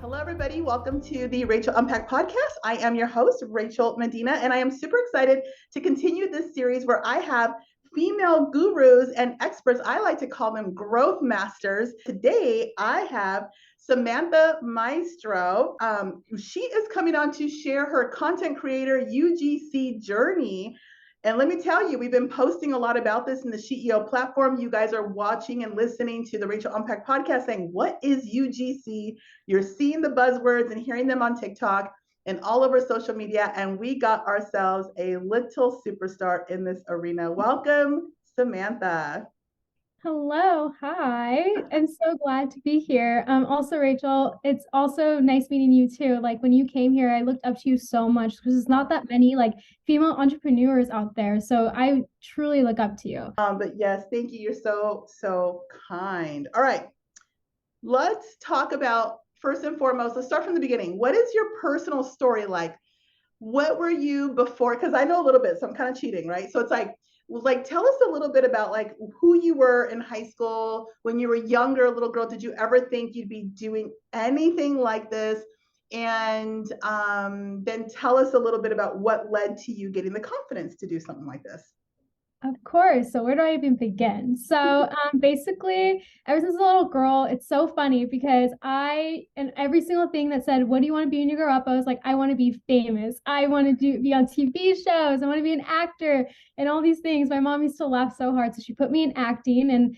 Hello, everybody. Welcome to the Rachel Unpacked Podcast. I am your host, Rachel Medina, and I am super excited to continue this series where I have female gurus and experts. I like to call them growth masters. Today, I have Samantha MAESTRO. She is coming on to share her content creator UGC journey. And let me tell you, we've been posting a lot about this in the SHE E00 platform. You guys are watching and listening to the Rachel Unpacked Podcast saying, what is UGC? You're seeing the buzzwords and hearing them on TikTok and all over social media. And we got ourselves a little superstar in this arena. Welcome, Samantha. Hello, hi. I'm so glad to be here. Also, Rachel, it's also nice meeting you too. Like when you came here, I looked up to you so much because there's not that many like female entrepreneurs out there. So I truly look up to you. But yes, thank you. You're so kind. All right, let's talk about first and foremost, let's start from the beginning. What is your personal story like? What were you before? Because I know a little bit, so I'm kind of cheating, right? So it's like tell us a little bit about like who you were in high school when you were younger, little girl. Did you ever think you'd be doing anything like this? And then tell us a little bit about what led to you getting the confidence to do something like this. Of course. So where do I even begin? So basically, ever since a little girl, it's so funny because and every single thing that said, what do you want to be when you grow up? I was like, I want to be famous. I want to be on TV shows. I want to be an actor and all these things. My mom used to laugh so hard. So she put me in acting and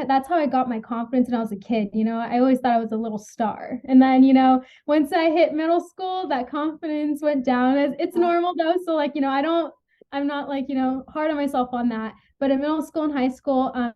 that's how I got my confidence when I was a kid. You know, I always thought I was a little star. And then, you know, once I hit middle school, that confidence went down. It's normal though. So like, you know, I'm not like, you know, hard on myself on that. But in middle school and high school, a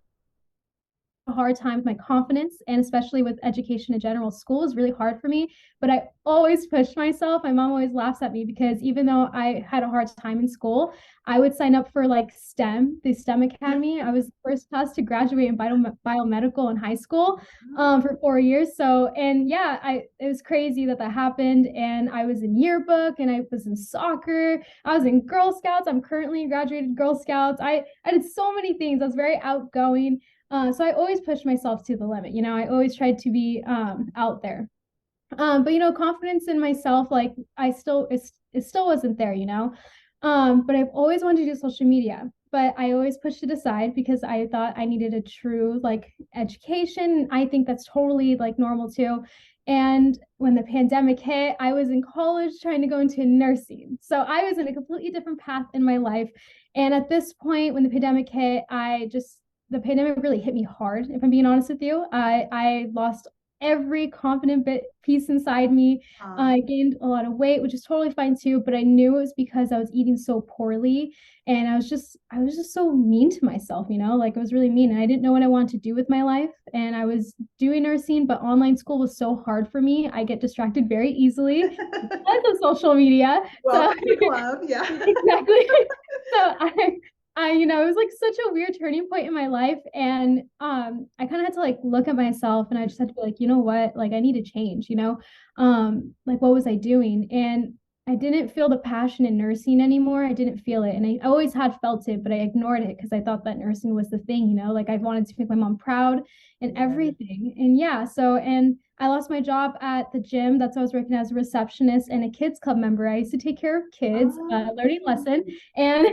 hard time with my confidence, and especially with education in general. School is really hard for me, but I always pushed myself. My mom always laughs at me because even though I had a hard time in school, I would sign up for like the STEM Academy. I was the first class to graduate in biomedical in high school for 4 years. So, and yeah, it was crazy that happened. And I was in yearbook and I was in soccer. I was in Girl Scouts. I'm currently graduated Girl Scouts. I did so many things. I was very outgoing. So I always pushed myself to the limit, you know, I always tried to be out there. But you know, confidence in myself, like it still wasn't there, you know. But I've always wanted to do social media, but I always pushed it aside because I thought I needed a true like education. I think that's totally like normal too. And when the pandemic hit, I was in college trying to go into nursing. So I was in a completely different path in my life. And at this point, when the pandemic hit, the pandemic really hit me hard. If I'm being honest with you, I lost every confident piece inside me. I gained a lot of weight, which is totally fine too. But I knew it was because I was eating so poorly, and I was just so mean to myself. You know, like I was really mean, and I didn't know what I wanted to do with my life. And I was doing nursing, but online school was so hard for me. I get distracted very easily because of social media. Well, club, yeah, exactly. So you know, it was like such a weird turning point in my life. And I kind of had to like look at myself, and I just had to be like, you know what, like I need to change, you know, like what was I doing? And I didn't feel the passion in nursing anymore. I didn't feel it. And I always had felt it, but I ignored it because I thought that nursing was the thing, you know, like I wanted to make my mom proud and everything. And yeah, and I lost my job at the gym. That's why I was working as a receptionist and a kids club member. I used to take care of kids, learning lesson. And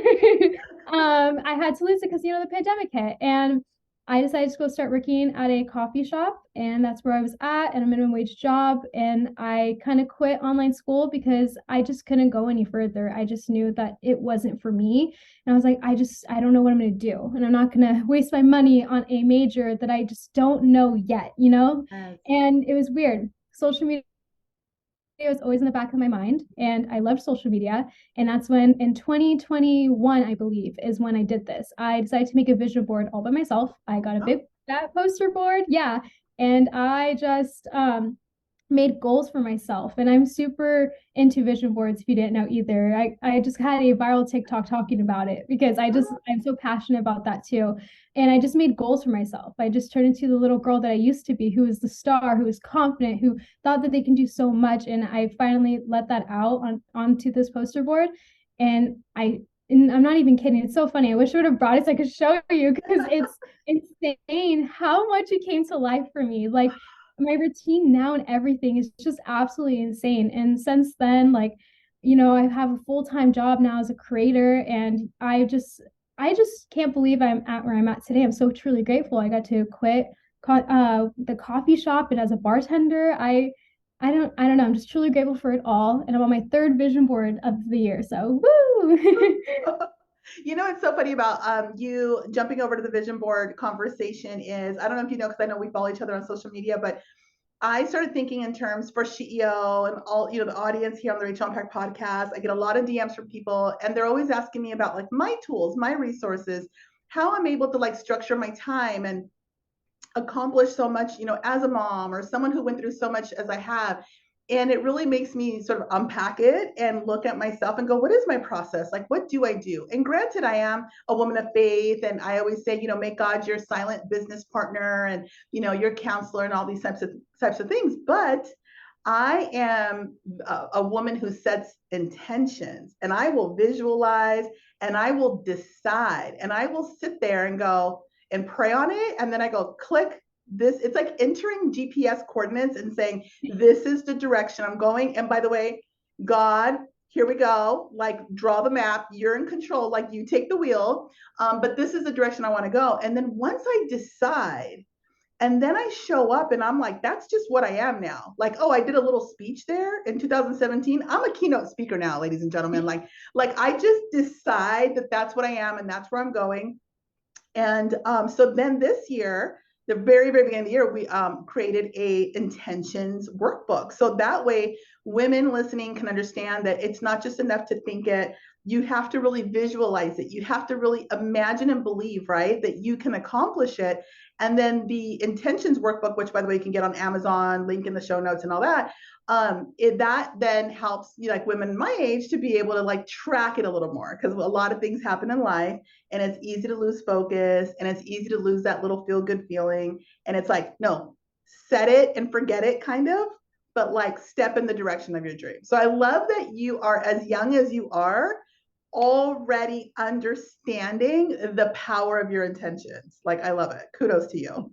I had to lose it because, you know, the pandemic hit. And I decided to go start working at a coffee shop. And that's where I was at a minimum wage job. And I kind of quit online school because I just couldn't go any further. I just knew that it wasn't for me. And I was like, I don't know what I'm going to do. And I'm not going to waste my money on a major that I just don't know yet, you know? Yes. And it was weird. Social media was always in the back of my mind, and I loved social media. And that's when in 2021, I believe, is when I did this. I decided to make a vision board all by myself. I got a big fat poster board. Yeah. And I just made goals for myself. And I'm super into vision boards, if you didn't know either. I just had a viral TikTok talking about it because I'm so passionate about that too. And I just made goals for myself. I just turned into the little girl that I used to be, who was the star, who was confident, who thought that they can do so much. And I finally let that out onto this poster board. And I'm not even kidding. It's so funny. I wish I would have brought it so I could show you, because it's insane how much it came to life for me. Like my routine now and everything is just absolutely insane. And since then, like, you know, I have a full-time job now as a creator, and I just can't believe I'm at where I'm at today. I'm so truly grateful. I got to quit the coffee shop, and as a bartender, I don't know. I'm just truly grateful for it all. And I'm on my third vision board of the year. So woo! You know, what's so funny about you jumping over to the vision board conversation is, I don't know if you know, because I know we follow each other on social media, but I started thinking in terms for SHEO and all, you know, the audience here on the Rachel Unpacked podcast. I get a lot of DMs from people, and they're always asking me about like my tools, my resources, how I'm able to like structure my time and accomplish so much, you know, as a mom or someone who went through so much as I have. And it really makes me sort of unpack it and look at myself and go, what is my process? Like, what do I do? And granted, I am a woman of faith. And I always say, you know, make God your silent business partner and, you know, your counselor and all these types of things. But I am a woman who sets intentions, and I will visualize and I will decide and I will sit there and go and pray on it. And then I go click this. It's like entering GPS coordinates and saying, this is the direction I'm going. And by the way, God, here we go. Like, draw the map. You're in control. Like, you take the wheel. But this is the direction I want to go. And then once I decide, and then I show up and I'm like, that's just what I am now. Like, oh, I did a little speech there in 2017. I'm a keynote speaker now, ladies and gentlemen. Like I just decide that that's what I am and that's where I'm going. And so then this year, the very, very beginning of the year, we created a intentions workbook. So that way women listening can understand that it's not just enough to think it. You have to really visualize it. You have to really imagine and believe, right, that you can accomplish it. And then the intentions workbook, which by the way, you can get on Amazon, link in the show notes and all that. That then helps you, like women my age, to be able to like track it a little more, because a lot of things happen in life and it's easy to lose focus and it's easy to lose that little feel good feeling. And it's like, no, set it and forget it kind of, but like step in the direction of your dream. So I love that you are as young as you are already understanding the power of your intentions. Like, I love it. Kudos to you.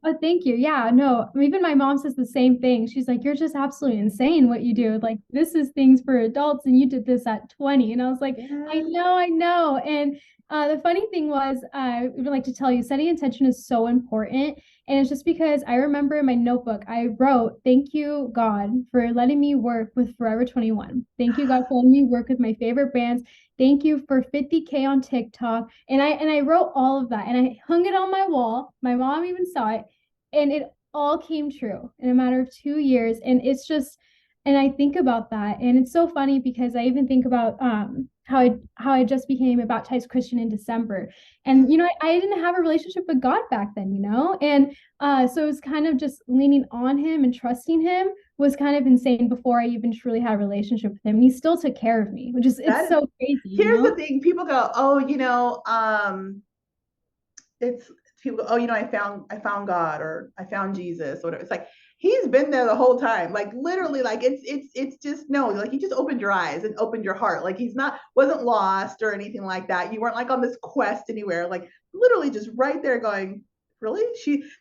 Oh, thank you. Yeah, no, even my mom says the same thing. She's like, you're just absolutely insane what you do. Like, this is things for adults, and you did this at 20. And I was like, I know. And the funny thing was, I would like to tell you, setting intention is so important. And it's just because I remember in my notebook, I wrote, thank you, God, for letting me work with Forever 21. Thank you, God, for letting me work with my favorite brands. Thank you for 50K on TikTok. And I wrote all of that and I hung it on my wall. My mom even saw it. And it all came true in a matter of 2 years. And it's just, and I think about that. And it's so funny because I even think about how I just became a baptized Christian in December. And, you know, I didn't have a relationship with God back then, you know? And so it was kind of just leaning on him and trusting him was kind of insane before I even truly had a relationship with him. And he still took care of me, which is, it's so crazy. Here's the thing. People go, oh, you know, it's people go, oh, you know, I found God, or I found Jesus, or whatever. It's like, he's been there the whole time. Like, literally, like it's just, no, like you just opened your eyes and opened your heart. Like, wasn't lost or anything like that. You weren't like on this quest anywhere. Like, literally just right there going, really?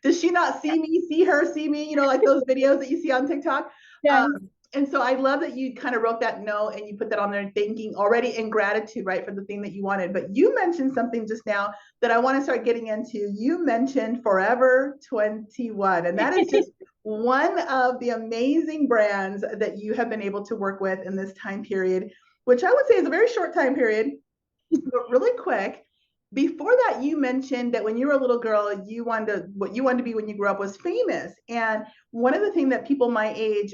Does she not see me, see her, see me, you know, like those videos that you see on TikTok? Yeah. And so I love that you kind of wrote that note and you put that on there, thinking already in gratitude, right, for the thing that you wanted. But you mentioned something just now that I want to start getting into. You mentioned Forever 21, and that is just one of the amazing brands that you have been able to work with in this time period, which I would say is a very short time period, but really quick. Before that, you mentioned that when you were a little girl, what you wanted to be when you grew up was famous. And one of the things that people my age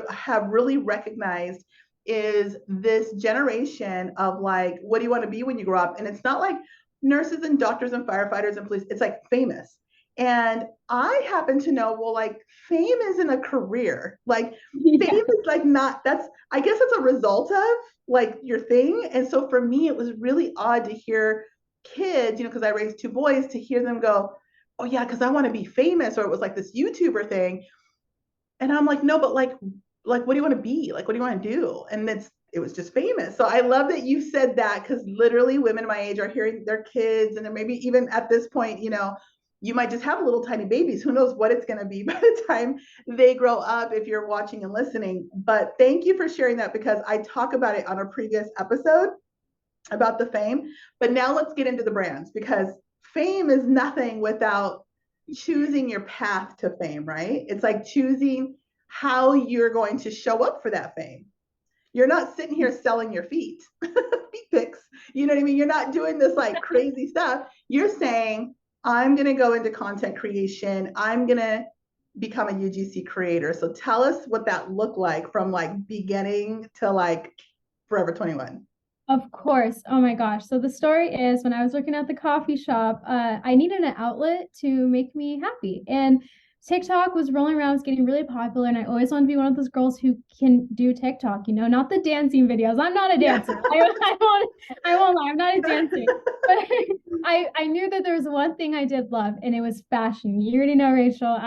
have really recognized is this generation of like, what do you want to be when you grow up? And it's not like nurses and doctors and firefighters and police. It's like famous. And I happen to know, well, like, fame isn't a career. Like, fame is like not, I guess it's a result of like your thing. And so for me, it was really odd to hear kids, you know, because I raised two boys, to hear them go, oh yeah, because I want to be famous, or it was like this YouTuber thing. And I'm like, no, but like what do you want to be? Like, what do you want to do? And it was just famous. So I love that you said that, because literally women my age are hearing their kids, and they're maybe even at this point, you know, you might just have little tiny babies. Who knows what it's going to be by the time they grow up if you're watching and listening. But thank you for sharing that, because I talk about it on a previous episode about the fame. But now let's get into the brands, because fame is nothing without choosing your path to fame, right? It's like choosing how you're going to show up for that fame. You're not sitting here selling your feet pics. You know what I mean? You're not doing this like crazy stuff. You're saying, I'm going to go into content creation. I'm going to become a UGC creator. So tell us what that looked like from like beginning to like Forever 21. Of course. Oh my gosh. So the story is, when I was working at the coffee shop, I needed an outlet to make me happy. And TikTok was rolling around, it was getting really popular. And I always wanted to be one of those girls who can do TikTok, you know, not the dancing videos. I'm not a dancer. I won't lie, I'm not a dancer. But I knew that there was one thing I did love, and it was fashion. You already know, Rachel.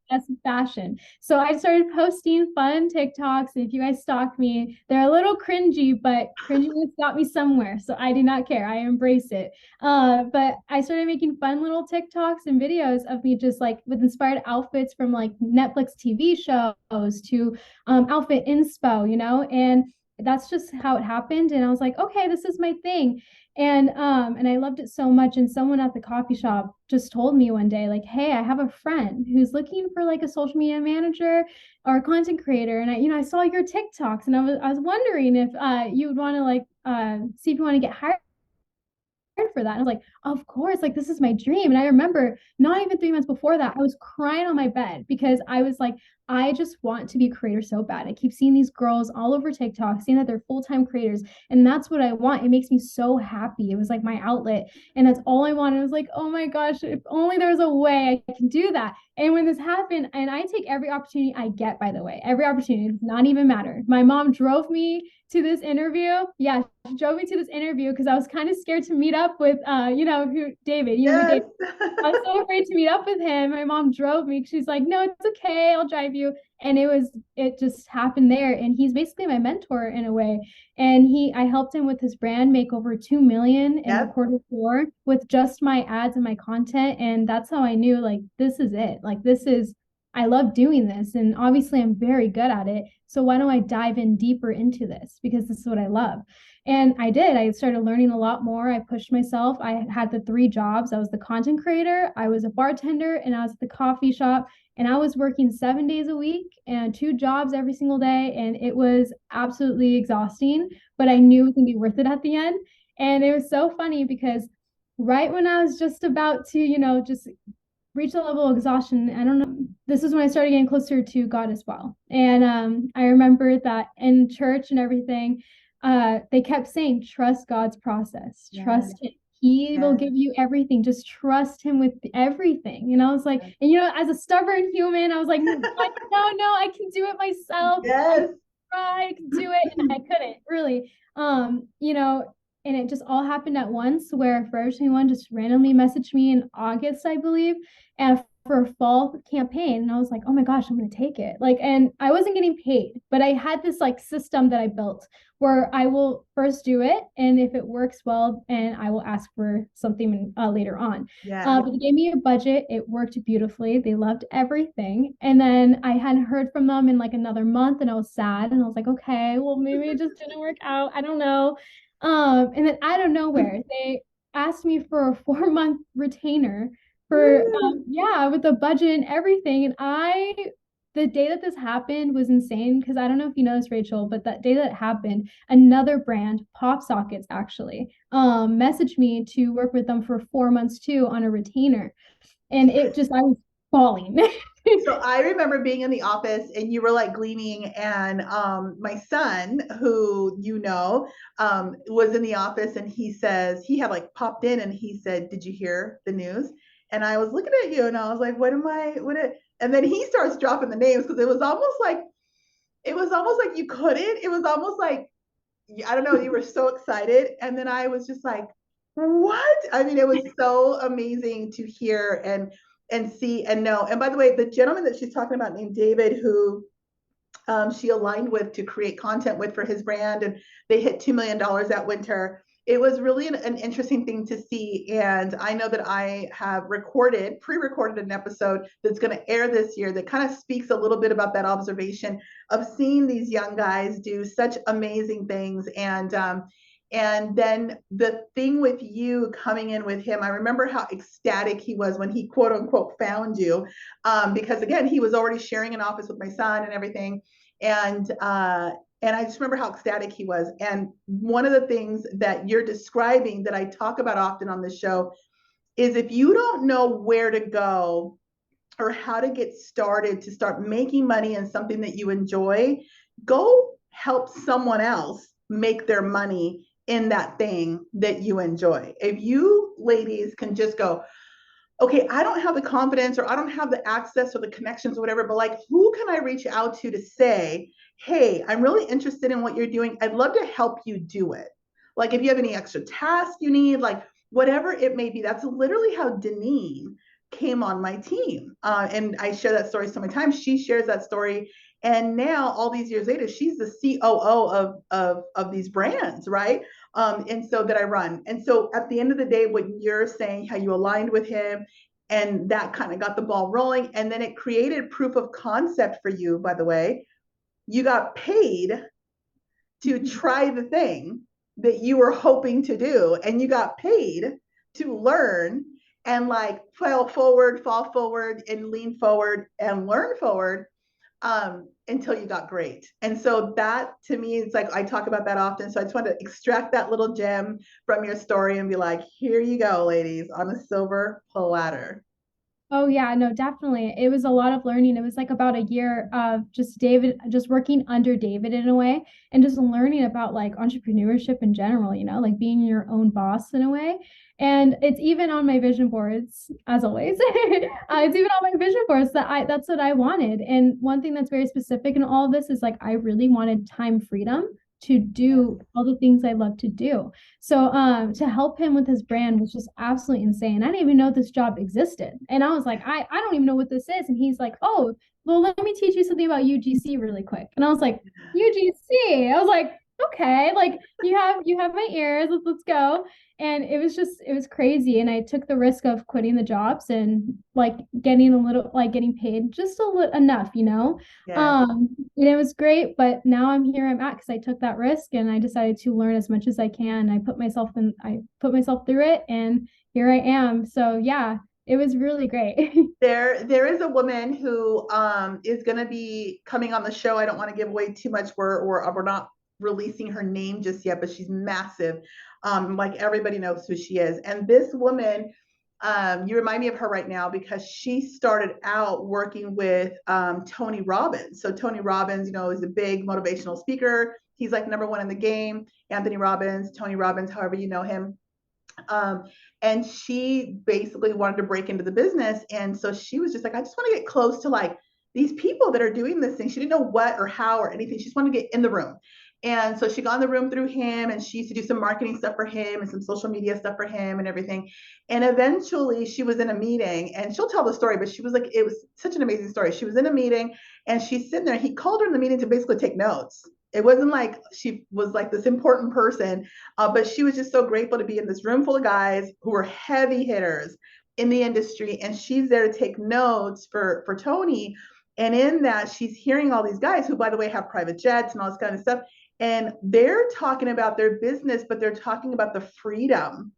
That's fashion. So I started posting fun TikToks. And if you guys stalk me, they're a little cringy, but cringiness got me somewhere. So I do not care. I embrace it. But I started making fun little TikToks and videos of me just like with inspired outfits from like Netflix TV shows to outfit inspo, you know, and that's just how it happened. And I was like, okay, this is my thing. And I loved it so much. And someone at the coffee shop just told me one day, like, hey, I have a friend who's looking for like a social media manager or a content creator. And I saw your TikToks, and I was wondering if you would want to like see if you want to get hired for that. And I was like, of course, like this is my dream. And I remember not even 3 months before that, I was crying on my bed because I was like, I just want to be a creator so bad. I keep seeing these girls all over TikTok, seeing that they're full-time creators, and that's what I want. It makes me so happy. It was like my outlet, and that's all I wanted. I was like, oh my gosh, if only there was a way I can do that. And when this happened, and I take every opportunity I get, by the way, every opportunity, it does not even matter. My mom drove me to this interview. Yeah, she drove me to this interview because I was kind of scared to meet up with, David. You know who David? I was so afraid to meet up with him. My mom drove me. She's like, no, it's okay. I'll drive you. And it just happened there. And he's basically my mentor in a way. And I helped him with his brand make over 2 million in the Q4 with just my ads and my content. And that's how I knew, like, this is it. Like, I love doing this. And obviously I'm very good at it. So why don't I dive in deeper into this? Because this is what I love. And I did. I started learning a lot more. I pushed myself. I had the 3 jobs. I was the content creator, I was a bartender, and I was at the coffee shop. And I was working 7 days a week and 2 jobs every single day. And it was absolutely exhausting, but I knew it was going to be worth it at the end. And it was so funny because right when I was just about to, just reach a level of exhaustion, I don't know, this is when I started getting closer to God as well. And I remember that in church and everything, they kept saying, trust God's process, trust Him. He will give you everything. Just trust Him with everything. And I was like, and as a stubborn human, I was like, no, I can do it myself. I can do it. And I couldn't really, and it just all happened at once, where Forever 21 just randomly messaged me in August, I believe, and for a fall campaign. And I was like, oh my gosh, I'm going to take it. And I wasn't getting paid, but I had this system that I built where I will first do it. And if it works well, and I will ask for something later on. But they gave me a budget. It worked beautifully. They loved everything. And then I hadn't heard from them in another month, and I was sad. And I was like, okay, well, maybe it just didn't work out. I don't know. And then out of nowhere, they asked me for a 4-month retainer for, with the budget and everything. And the day that this happened was insane, because I don't know if you know this, Rachel, but that day that it happened, another brand, PopSockets, actually, messaged me to work with them for 4 months too on a retainer. And I was falling. So I remember being in the office, and you were gleaning, and my son, who was in the office, and he says, he had popped in, and he said, did you hear the news? And I was looking at you, and I was like, and then he starts dropping the names, because it was almost like you couldn't. It was almost like, I don't know, you were so excited. And then I was just like, what? I mean, it was so amazing to hear and see and know. And by the way, the gentleman that she's talking about named David, who she aligned with to create content with for his brand, and they hit $2 million that winter. it was really an interesting thing to see. And I know that I have pre-recorded an episode that's going to air this year that kind of speaks a little bit about that observation of seeing these young guys do such amazing things. And then the thing with you coming in with him, I remember how ecstatic he was when he quote unquote found you, because again, he was already sharing an office with my son and everything. And I just remember how ecstatic he was. And one of the things that you're describing that I talk about often on this show is if you don't know where to go or how to get started to start making money in something that you enjoy, go help someone else make their money in that thing that you enjoy. If you ladies can just go, okay, I don't have the confidence or I don't have the access or the connections or whatever, but like, who can I reach out to say, hey, I'm really interested in what you're doing. I'd love to help you do it. Like if you have any extra tasks you need, like whatever it may be. That's literally how Deneen came on my team. And I share that story so many times. She shares that story. And now all these years later, she's the COO of these brands, right? And so that I run. And so at the end of the day, what you're saying, how you aligned with him, and that kind of got the ball rolling. And then it created proof of concept for you, by the way. You got paid to try the thing that you were hoping to do, and you got paid to learn and like fall forward, and lean forward and learn forward until you got great. And so that to me, it's like, I talk about that often. So I just want to extract that little gem from your story and be like, here you go, ladies, on a silver platter. Oh yeah, no, definitely. It was a lot of learning. It was like about a year of just working under David in a way and just learning about like entrepreneurship in general, like being your own boss in a way. And it's even on my vision boards, as always. It's even on my vision boards that's what I wanted. And one thing that's very specific in all of this is like I really wanted time freedom to do all the things I love to do. So to help him with his brand was just absolutely insane. I didn't even know this job existed. And I was like, I don't even know what this is. And he's like, oh, well, let me teach you something about UGC really quick. And I was like, UGC. I was like, okay, like you have my ears. Let's go. And it was crazy. And I took the risk of quitting the jobs and like getting paid just enough, Yeah. And it was great, but now I'm here I'm at because I took that risk and I decided to learn as much as I can. I put myself through it and here I am. So yeah, it was really great. There is a woman who is going to be coming on the show. I don't want to give away too much. We're not releasing her name just yet, but she's massive. Like everybody knows who she is. And this woman, you remind me of her right now because she started out working with Tony Robbins. So Tony Robbins, is a big motivational speaker. He's like number one in the game. Anthony Robbins, Tony Robbins, however you know him. And she basically wanted to break into the business. And so she was just like, I just want to get close to like these people that are doing this thing. She didn't know what or how or anything. She just wanted to get in the room. And so she got in the room through him and she used to do some marketing stuff for him and some social media stuff for him and everything. And eventually she was in a meeting and she'll tell the story, but she was like, it was such an amazing story. She was in a meeting and she's sitting there. He called her in the meeting to basically take notes. It wasn't like she was like this important person, but she was just so grateful to be in this room full of guys who were heavy hitters in the industry. And she's there to take notes for Tony. And in that, she's hearing all these guys who, by the way, have private jets and all this kind of stuff. And they're talking about their business, but they're talking about the freedom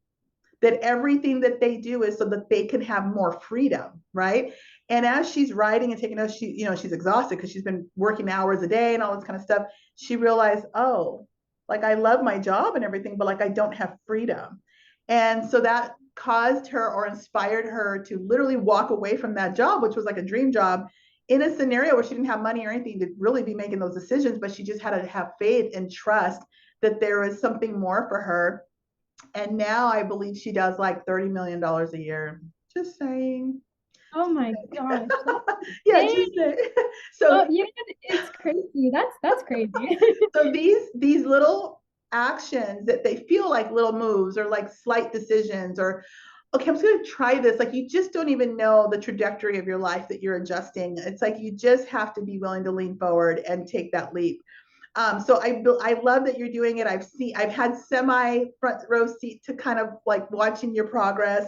that everything that they do is so that they can have more freedom, right? And as she's writing and taking notes, she's exhausted because she's been working hours a day and all this kind of stuff. She realized, oh, like I love my job and everything, but like I don't have freedom. And so that caused her or inspired her to literally walk away from that job, which was like a dream job, in a scenario where she didn't have money or anything to really be making those decisions, but she just had to have faith and trust that there was something more for her. And now I believe she does like $30 million a year. Just saying. Oh my gosh. Yeah, just saying. So it's crazy. That's crazy. so these little actions that they feel like little moves or like slight decisions or okay, I'm just going to try this. Like you just don't even know the trajectory of your life that you're adjusting. It's like you just have to be willing to lean forward and take that leap. So I love that you're doing it. I've had semi front row seat to kind of like watching your progress.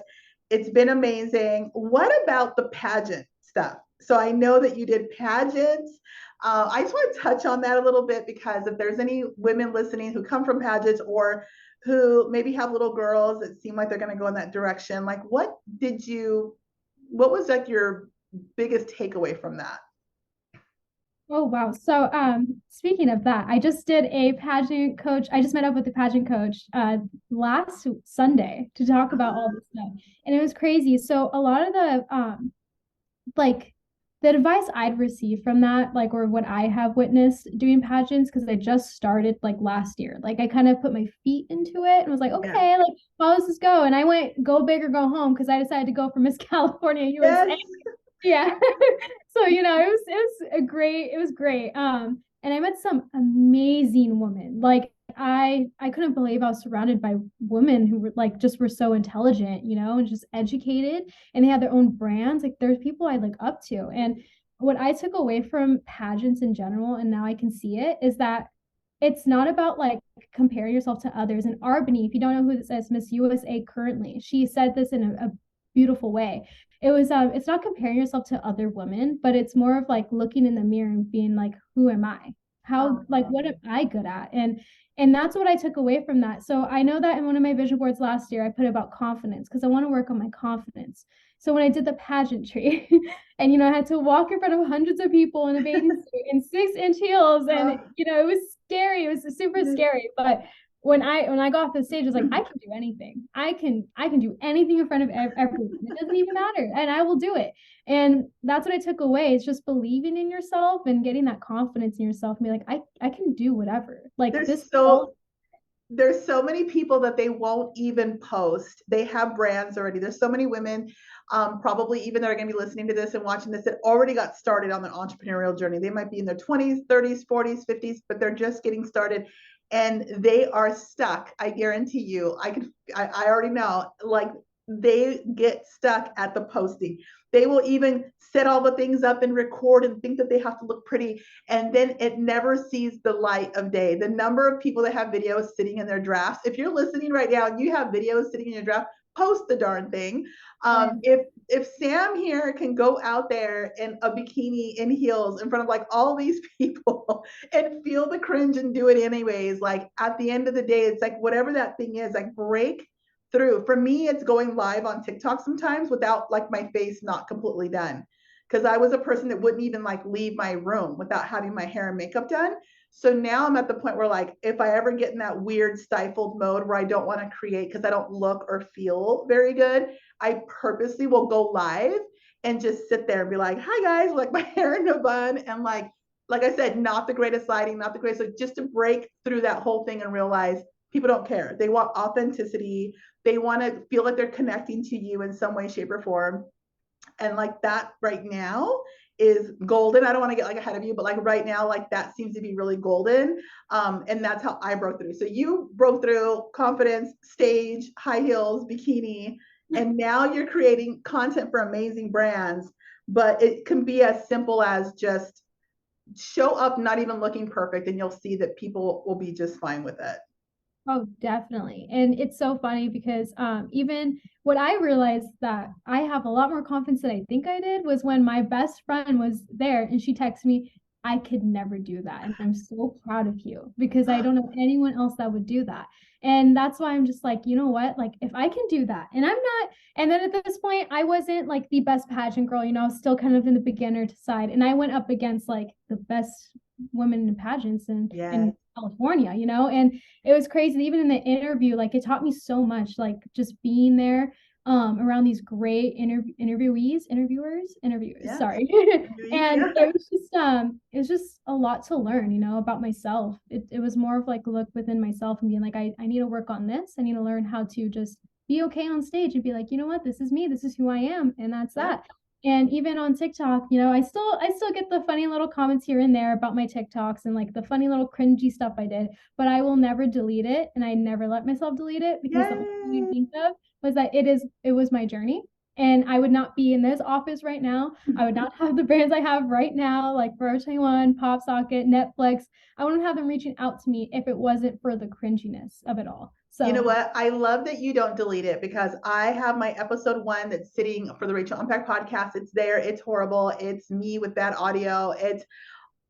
It's been amazing. What about the pageant stuff? So I know that you did pageants. I just want to touch on that a little bit because if there's any women listening who come from pageants or who maybe have little girls that seem like they're going to go in that direction, like what was like your biggest takeaway from that? Oh wow. So speaking of that, I just did a pageant coach. I just met up with the pageant coach last Sunday to talk about all this stuff. And it was crazy. So a lot of the like the advice I'd received from that, like, or what I have witnessed doing pageants, because I just started like last year. Like I kind of put my feet into it and was like, okay, like how does this go? And I went go big or go home because I decided to go for Miss California USA. Yes. Yeah. So, it was great. And I met some amazing women. Like I couldn't believe I was surrounded by women who were like just were so intelligent, and just educated, and they had their own brands. Like there's people I look up to. And what I took away from pageants in general, and now I can see it, is that it's not about like comparing yourself to others. And Arbany, if you don't know who this is, Miss USA currently, she said this in a beautiful way. It was it's not comparing yourself to other women, but it's more of like looking in the mirror and being like, who am I? How like what am I good at? And that's what I took away from that. So I know that in one of my vision boards last year, I put about confidence because I want to work on my confidence. So when I did the pageantry and, I had to walk in front of hundreds of people in a bathing suit in 6-inch heels and, it was scary. It was super scary. But when I got off the stage, I was like, I can do anything. I can do anything in front of everyone. It doesn't even matter. And I will do it. And that's what I took away. It's just believing in yourself and getting that confidence in yourself and be like, I can do whatever. Like there's so many people that they won't even post. They have brands already. There's so many women, probably even that are going to be listening to this and watching this that already got started on their entrepreneurial journey. They might be in their 20s, 30s, 40s, 50s, but they're just getting started and they are stuck. I guarantee you, I already know, like they get stuck at the posting. They will even set all the things up and record and think that they have to look pretty. And then it never sees the light of day. The number of people that have videos sitting in their drafts, if you're listening right now and you have videos sitting in your draft, post the darn thing. If Sam here can go out there in a bikini in heels in front of like all these people and feel the cringe and do it anyways, like at the end of the day, it's like whatever that thing is, like break through. For me, it's going live on TikTok sometimes without like my face not completely done. Because I was a person that wouldn't even like leave my room without having my hair and makeup done. So now I'm at the point where like, if I ever get in that weird stifled mode where I don't want to create because I don't look or feel very good, I purposely will go live and just sit there and be like, hi guys, like my hair in a bun. And like I said, not the greatest lighting, not the greatest, like just to break through that whole thing and realize people don't care. They want authenticity. They want to feel like they're connecting to you in some way, shape, or form. And like that right now is golden. I don't want to get like ahead of you, but like right now, like that seems to be really golden. And that's how I broke through. So you broke through confidence, stage, high heels, bikini, and now you're creating content for amazing brands. But it can be as simple as just show up not even looking perfect, and you'll see that people will be just fine with it. Oh, definitely. And it's so funny because even what I realized that I have a lot more confidence than I think I did was when my best friend was there and she texted me, I could never do that. And I'm so proud of you because I don't know anyone else that would do that. And that's why I'm just like, you know what? Like if I can do that and I'm not, and then at this point, I wasn't like the best pageant girl, I was still kind of in the beginner side. And I went up against like the best women in pageants in California, and it was crazy. Even in the interview, like it taught me so much, like just being there around these great interviewers, yes. sorry. And it was just a lot to learn, about myself. It was more of like a look within myself and being like, I need to work on this. I need to learn how to just be okay on stage and be like, you know what, this is me, this is who I am, and that's that. And even on TikTok, I still get the funny little comments here and there about my TikToks and like the funny little cringy stuff I did, but I will never delete it. And I never let myself delete it because the only thing I think of was that it was my journey. And I would not be in this office right now. I would not have the brands I have right now, like Forever 21, PopSocket, Netflix. I wouldn't have them reaching out to me if it wasn't for the cringiness of it all. So you know what? I love that you don't delete it, because I have my episode 1 that's sitting for the Rachel Unpacked podcast. It's there. It's horrible. It's me with bad audio. It's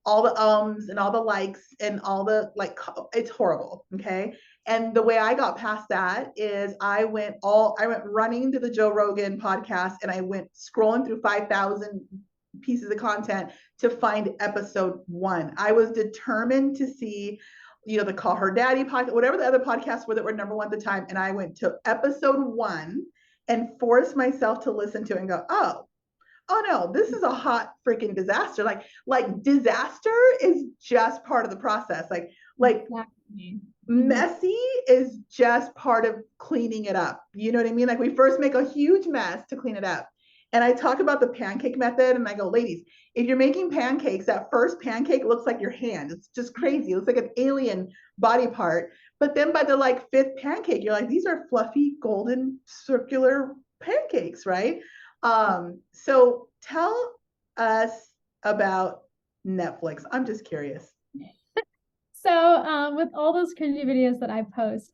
all the ums and all the likes and all the like, it's horrible. Okay. And the way I got past that is I went running to the Joe Rogan podcast, and I went scrolling through 5,000 pieces of content to find episode 1. I was determined to see, the Call Her Daddy podcast, whatever the other podcasts were that were number 1 at the time. And I went to episode 1 and forced myself to listen to it and go, oh no, this is a hot freaking disaster. Like disaster is just part of the process. Exactly. Messy is just part of cleaning it up. You know what I mean? Like, we first make a huge mess to clean it up. And I talk about the pancake method, and I go, ladies, if you're making pancakes, that first pancake looks like your hand. It's just crazy. It looks like an alien body part. But then by the 5th pancake, you're like, these are fluffy, golden, circular pancakes, right? So tell us about Netflix. I'm just curious. So with all those cringy videos that I post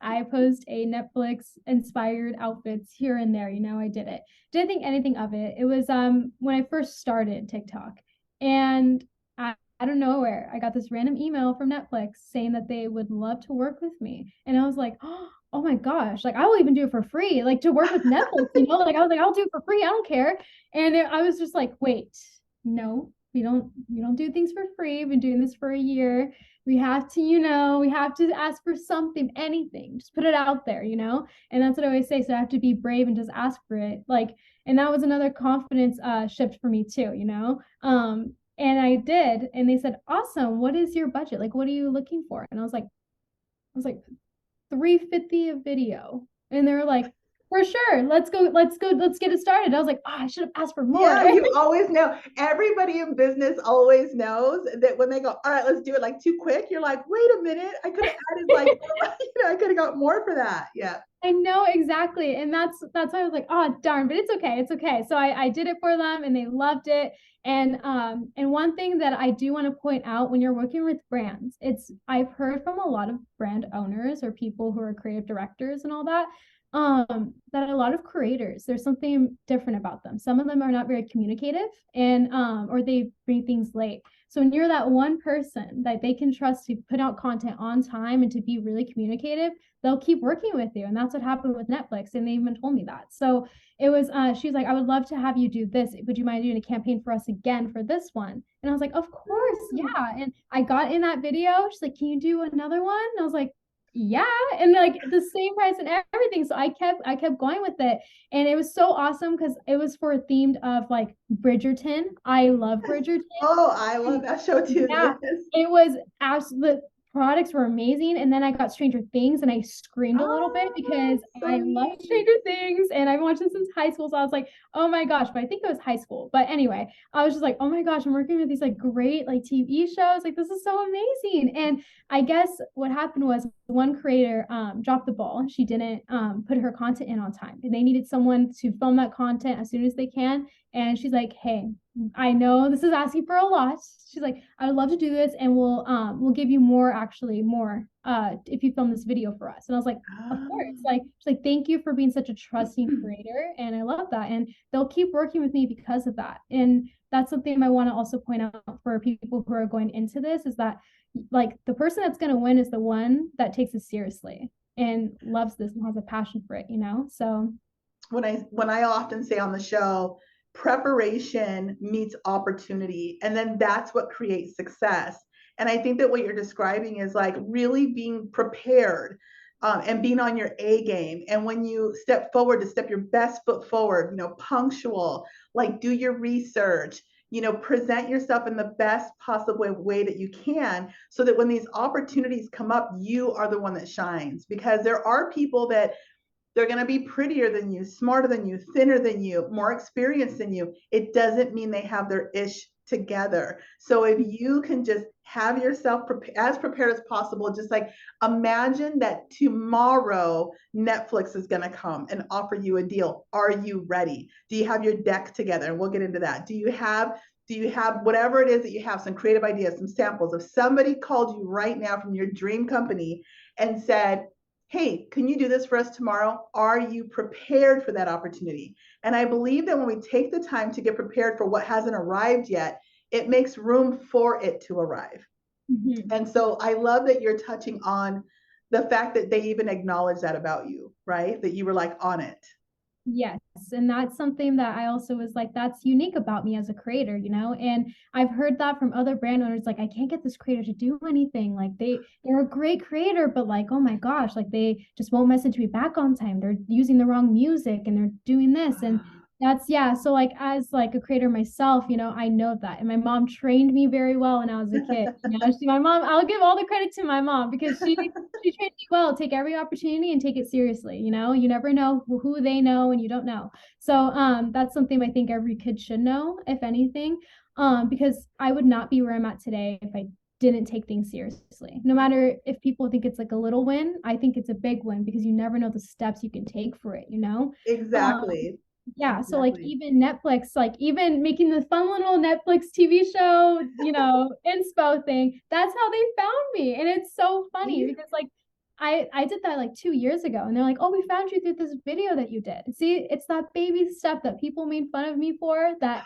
a Netflix inspired outfits here and there. I did it. Didn't think anything of it. It was when I first started TikTok, and out of nowhere, I got this random email from Netflix saying that they would love to work with me. And I was like, oh my gosh, like I will even do it for free, like to work with Netflix, like I was like, I'll do it for free. I don't care. And I was just like, wait, no, we don't do things for free. We've been doing this for a year. We have to, we have to ask for something, anything, just put it out there, and that's what I always say. So I have to be brave and just ask for it. And that was another confidence shift for me too, and I did, and they said, awesome. What is your budget? Like, what are you looking for? And I was like $350 a video. And they were like, for sure, let's get it started. I was like, I should have asked for more. Yeah, you always know. Everybody in business always knows that when they go, all right, let's do it too quick. You're like, wait a minute, I could have added I could have got more for that. Yeah. I know, exactly. And that's why I was like, oh darn, but it's okay. So I did it for them, and they loved it. And one thing that I do want to point out, when you're working with brands, I've heard from a lot of brand owners or people who are creative directors and all that, that a lot of creators, there's something different about them. Some of them are not very communicative, and or they bring things late. So when you're that one person that they can trust to put out content on time and to be really communicative, they'll keep working with you. And that's what happened with Netflix. And they even told me that. So it was, she's like, I would love to have you do this. Would you mind doing a campaign for us again for this one? And I was like, of course. Yeah. And I got in that video. She's like, can you do another one? And I was like, yeah. And the same price and everything. So I kept going with it. And it was so awesome because it was for a themed of Bridgerton. I love Bridgerton. Oh, I love that show too. Yeah. It was absolute. Products were amazing. And then I got Stranger Things, and I screamed a little bit because I love Stranger Things, and I've watched it since high school. So I was like, oh my gosh, but I think it was high school. But anyway, I was just like, oh my gosh, I'm working with these great TV shows. This is so amazing. And I guess what happened was one creator dropped the ball. She didn't put her content in on time, and they needed someone to film that content as soon as they can. And she's like, hey, I know this is asking for a lot. She's like, I would love to do this, and we'll give you more if you film this video for us. And I was like, of course. She's like, thank you for being such a trusting creator, and I love that. And they'll keep working with me because of that. And that's something I want to also point out for people who are going into this, is that the person that's going to win is the one that takes it seriously and loves this and has a passion for it, So when I often say on the show, preparation meets opportunity, and then that's what creates success. And I think that what you're describing is really being prepared and being on your A game. And when you step forward, to step your best foot forward, punctual, do your research, present yourself in the best possible way that you can, so that when these opportunities come up, you are the one that shines. Because there are people that they're going to be prettier than you, smarter than you, thinner than you, more experienced than you. It doesn't mean they have their ish together. So if you can just have yourself as prepared as possible, just like imagine that tomorrow Netflix is going to come and offer you a deal. Are you ready? Do you have your deck together? And we'll get into that. Do you have whatever it is that you have, some creative ideas, some samples? If somebody called you right now from your dream company and said, hey, can you do this for us tomorrow? Are you prepared for that opportunity? And I believe that when we take the time to get prepared for what hasn't arrived yet, it makes room for it to arrive. Mm-hmm. And so I love that you're touching on the fact that they even acknowledge that about you, right? That you were like on it. Yes. And that's something that I also was like, that's unique about me as a creator, you know? And I've heard that from other brand owners, like, I can't get this creator to do anything. Like they're a great creator, but like, oh my gosh, like they just won't message me back on time. They're using the wrong music and they're doing this. And that's, yeah. So like, as like a creator myself, you know, I know that. And my mom trained me very well when I was a kid. You know, my mom, I'll give all the credit to my mom because she trained me well. Take every opportunity and take it seriously. You know, you never know who they know and you don't know. So that's something I think every kid should know, if anything, because I would not be where I'm at today if I didn't take things seriously. No matter if people think it's like a little win, I think it's a big win because you never know the steps you can take for it, you know? Exactly. Yeah. Exactly. So like even Netflix, like even making the fun little Netflix TV show, you know, inspo thing, that's how they found me. And it's so funny because like I did that like 2 years ago and they're like, oh, we found you through this video that you did. See, it's that baby step that people made fun of me for that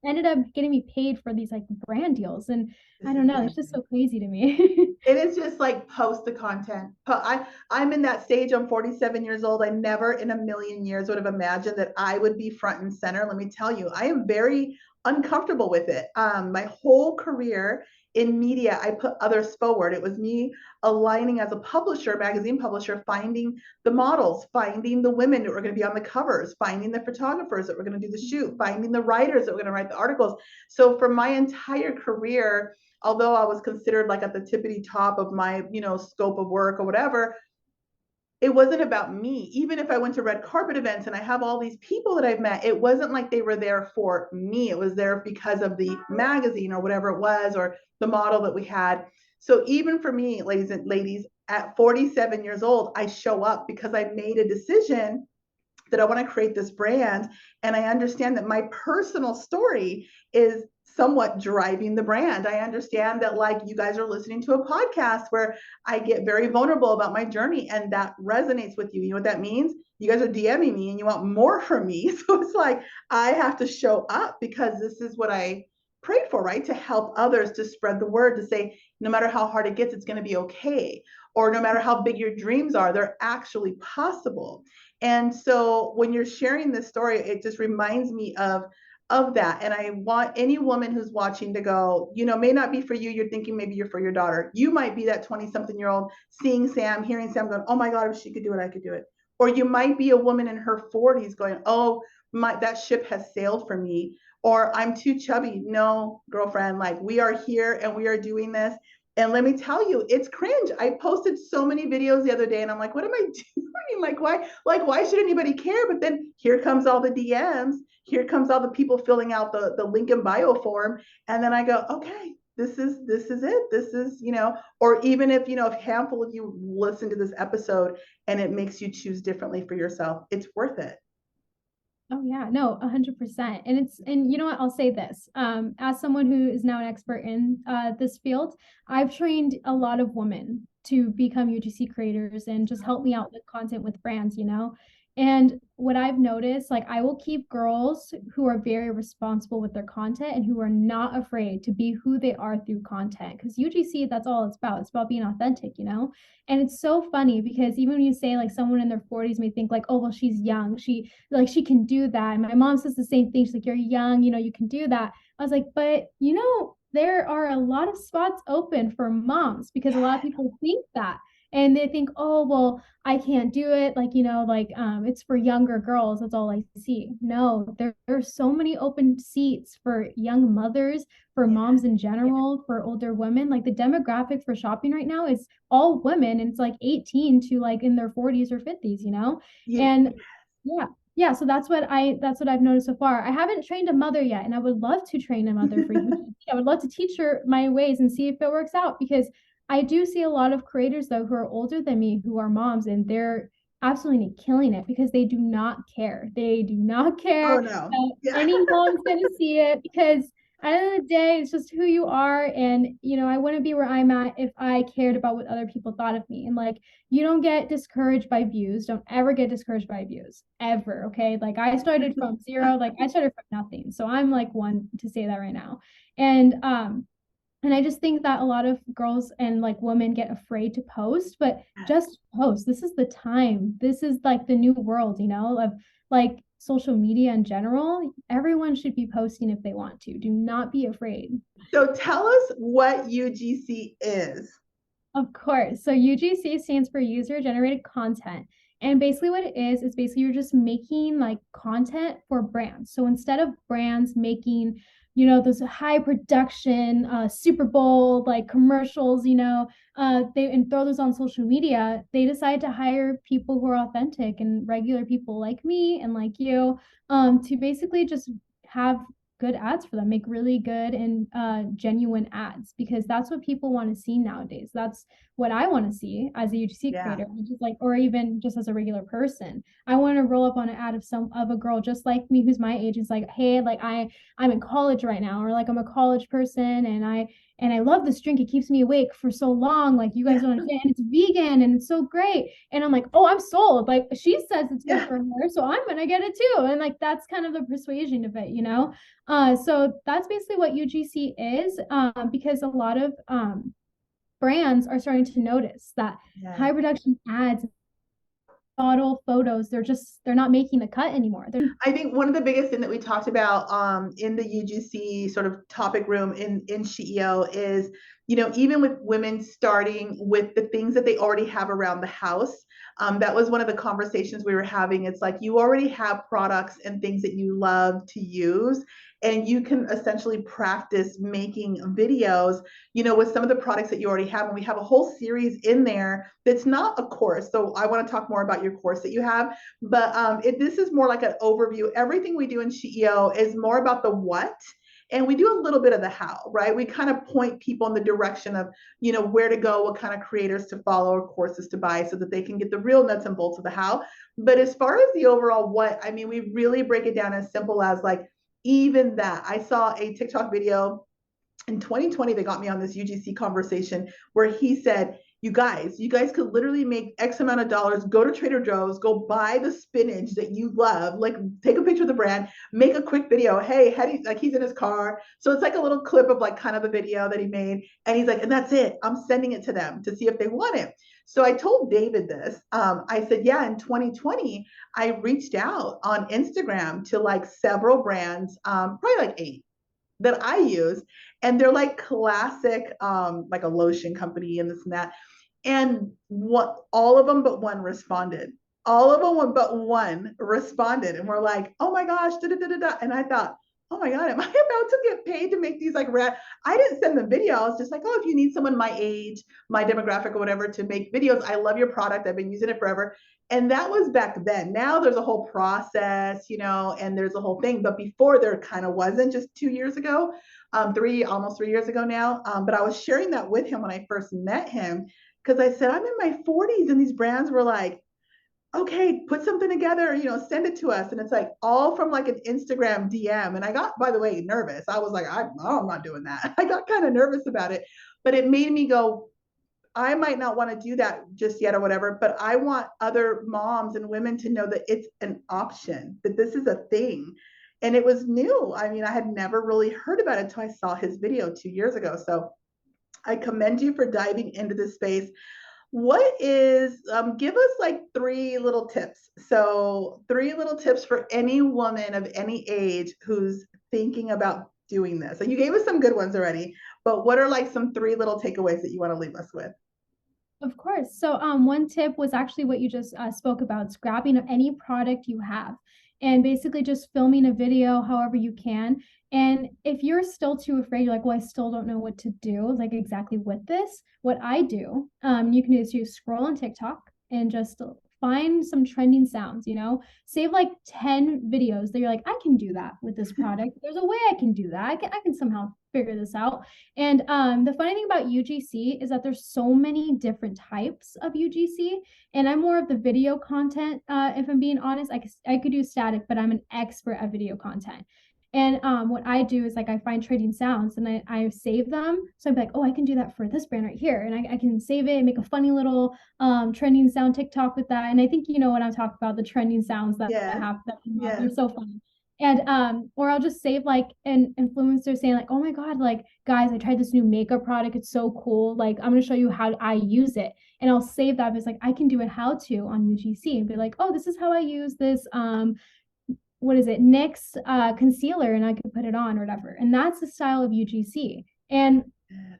ended up getting me paid for these like brand deals. And I don't know, it's just so crazy to me. It is just like post the content. I'm in that stage. I'm 47 years old. I never in a million years would have imagined that I would be front and center. Let me tell you, I am very uncomfortable with it. My whole career in media, I put others forward. It was me aligning as a publisher, magazine publisher, finding the models, finding the women that were going to be on the covers, finding the photographers that were going to do the shoot, finding the writers that were going to write the articles. So for my entire career, although I was considered like at the tippity top of my, you know, scope of work or whatever, it wasn't about me. Even if I went to red carpet events and I have all these people that I've met, it wasn't like they were there for me. It was there because of the magazine or whatever it was, or the model that we had. So even for me, ladies, at 47 years old, I show up because I made a decision that I want to create this brand. And I understand that my personal story is somewhat driving the brand. I understand that like you guys are listening to a podcast where I get very vulnerable about my journey and that resonates with you. You know what that means? You guys are DMing me and you want more from me. So it's like, I have to show up because this is what I prayed for, right? To help others, to spread the word, to say, no matter how hard it gets, it's going to be okay. Or no matter how big your dreams are, they're actually possible. And so when you're sharing this story, it just reminds me of that. And I want any woman who's watching to go, you know, may not be for you. You're thinking maybe you're for your daughter. You might be that 20-something-year-old seeing Sam, hearing Sam going, oh my God, if she could do it, I could do it. Or you might be a woman in her 40s going, oh, that ship has sailed for me. Or I'm too chubby. No, girlfriend, like we are here and we are doing this. And let me tell you, it's cringe. I posted so many videos the other day and I'm like, what am I doing? Why should anybody care? But then here comes all the DMs. Here comes all the people filling out the link in bio form. And then I go, okay, this is it. This is, you know, or even if, you know, if a handful of you listen to this episode and it makes you choose differently for yourself, it's worth it. Oh yeah, no, 100%. And you know what, I'll say this, as someone who is now an expert in this field, I've trained a lot of women to become UGC creators and just help me out with content with brands, you know? And what I've noticed, like I will keep girls who are very responsible with their content and who are not afraid to be who they are through content. Because UGC, that's all it's about. It's about being authentic, you know? And it's so funny because even when you say like someone in their 40s may think like, oh, well, she's young. She can do that. And my mom says the same thing. She's like, you're young, you know, you can do that. I was like, but you know, there are a lot of spots open for moms because a lot of people think that. And they think, oh, well, I can't do it. Like, you know, like it's for younger girls. That's all I see. No, there are so many open seats for young mothers, for moms in general, for older women. Like the demographic for shopping right now is all women. And it's like 18 to like in their 40s or 50s, you know? And yeah, Yeah, so that's what I've noticed so far. I haven't trained a mother yet, and I would love to train a mother for UGC. I would love to teach her my ways and see if it works out, because I do see a lot of creators though who are older than me who are moms, and they're absolutely killing it because they do not care. They do not care Oh no. that Yeah. any mom's gonna see it, because at the end of the day, it's just who you are. And, I wouldn't be where I'm at if I cared about what other people thought of me. And like, you don't get discouraged by views. Don't ever get discouraged by views, ever. Okay. Like, I started from zero, like, I started from nothing. So I'm like one to say that right now. And I just think that a lot of girls and like women get afraid to post, but just post. This is the time. This is like the new world, of like social media in general. Everyone should be posting if they want to. Do not be afraid. So tell us what UGC is. Of course. So UGC stands for user generated content. And basically what it is basically you're just making like content for brands. So instead of brands making, those high production Super Bowl like commercials, they and throw those on social media, they decide to hire people who are authentic and regular people like me and like you, to basically just have good ads for them, make really good and genuine ads, because that's what people want to see nowadays. That's what I want to see as a UGC creator, which is like, or even just as a regular person. I want to roll up on an ad of a girl just like me who's my age. It's like, hey, like I'm in college right now, or like I'm a college person and I love this drink. It keeps me awake for so long. Like, you guys don't understand. It's vegan and it's so great. And I'm like, oh, I'm sold. Like, she says it's good for her, so I'm gonna get it too. And like, that's kind of the persuasion of it, So that's basically what UGC is, because a lot of brands are starting to notice that high production ads, model photos, they're not making the cut anymore. I think one of the biggest thing that we talked about in the UGC sort of topic room in SHEO is, even with women starting with the things that they already have around the house, that was one of the conversations we were having. It's like, you already have products and things that you love to use, and you can essentially practice making videos, with some of the products that you already have. And we have a whole series in there that's not a course. So I want to talk more about your course that you have, but this is more like an overview. Everything we do in SHEO is more about the what, and we do a little bit of the how, right? We kind of point people in the direction of, where to go, what kind of creators to follow or courses to buy, so that they can get the real nuts and bolts of the how. But as far as the overall what, I mean, we really break it down as simple as like, even that. I saw a TikTok video in 2020 that got me on this UGC conversation where he said, you guys could literally make X amount of dollars, go to Trader Joe's, go buy the spinach that you love, like take a picture of the brand, make a quick video. Hey, like he's in his car. So it's like a little clip of like kind of a video that he made. And he's like, and that's it. I'm sending it to them to see if they want it. So I told David this. I said, yeah, in 2020, I reached out on Instagram to like several brands, probably like 8 that I use. And they're like classic, like a lotion company and this and that. And what all of them but one responded. All of them but one responded. And we're like, oh my gosh, da, da, da, da, da. And I thought, oh my God, am I about to get paid to make these like I didn't send them video. I was just like, oh, if you need someone my age, my demographic or whatever to make videos, I love your product. I've been using it forever. And that was back then. Now there's a whole process, and there's a whole thing. But before, there kind of wasn't, just 2 years ago, almost 3 years ago now. But I was sharing that with him when I first met him, because I said, I'm in my 40s. And these brands were like, okay, put something together, send it to us. And it's like all from like an Instagram DM. And I got, by the way, nervous. I was like, I'm not doing that. I got kind of nervous about it, but it made me go, I might not want to do that just yet or whatever, but I want other moms and women to know that it's an option, that this is a thing. And it was new. I mean, I had never really heard about it until I saw his video 2 years ago. So I commend you for diving into this space. What is, give us like 3 little tips. So 3 little tips for any woman of any age who's thinking about doing this. So you gave us some good ones already, but what are like some 3 little takeaways that you want to leave us with? Of course. So one tip was actually what you just spoke about. It's grabbing any product you have and basically just filming a video however you can. And if you're still too afraid, you're like, well, I still don't know what to do, like exactly with this. What I do, you can do is you scroll on TikTok and just find some trending sounds, save like 10 videos that you're like, I can do that with this product. There's a way I can do that. I can somehow figure this out. And the funny thing about UGC is that there's so many different types of UGC, and I'm more of the video content. If I'm being honest, I could do static, but I'm an expert at video content. And what I do is like I find trading sounds and I save them. So I'm like, oh, I can do that for this brand right here. And I can save it and make a funny little trending sound TikTok with that. And I think you know what I'm talking about, the trending sounds that I have that they're so funny. And or I'll just save like an influencer saying like, oh my God, like guys, I tried this new makeup product. It's so cool. Like I'm gonna show you how I use it. And I'll save that. It's like I can do it how to on UGC and be like, oh, this is how I use this what is it, NYX concealer, and I could put it on or whatever. And that's the style of UGC. And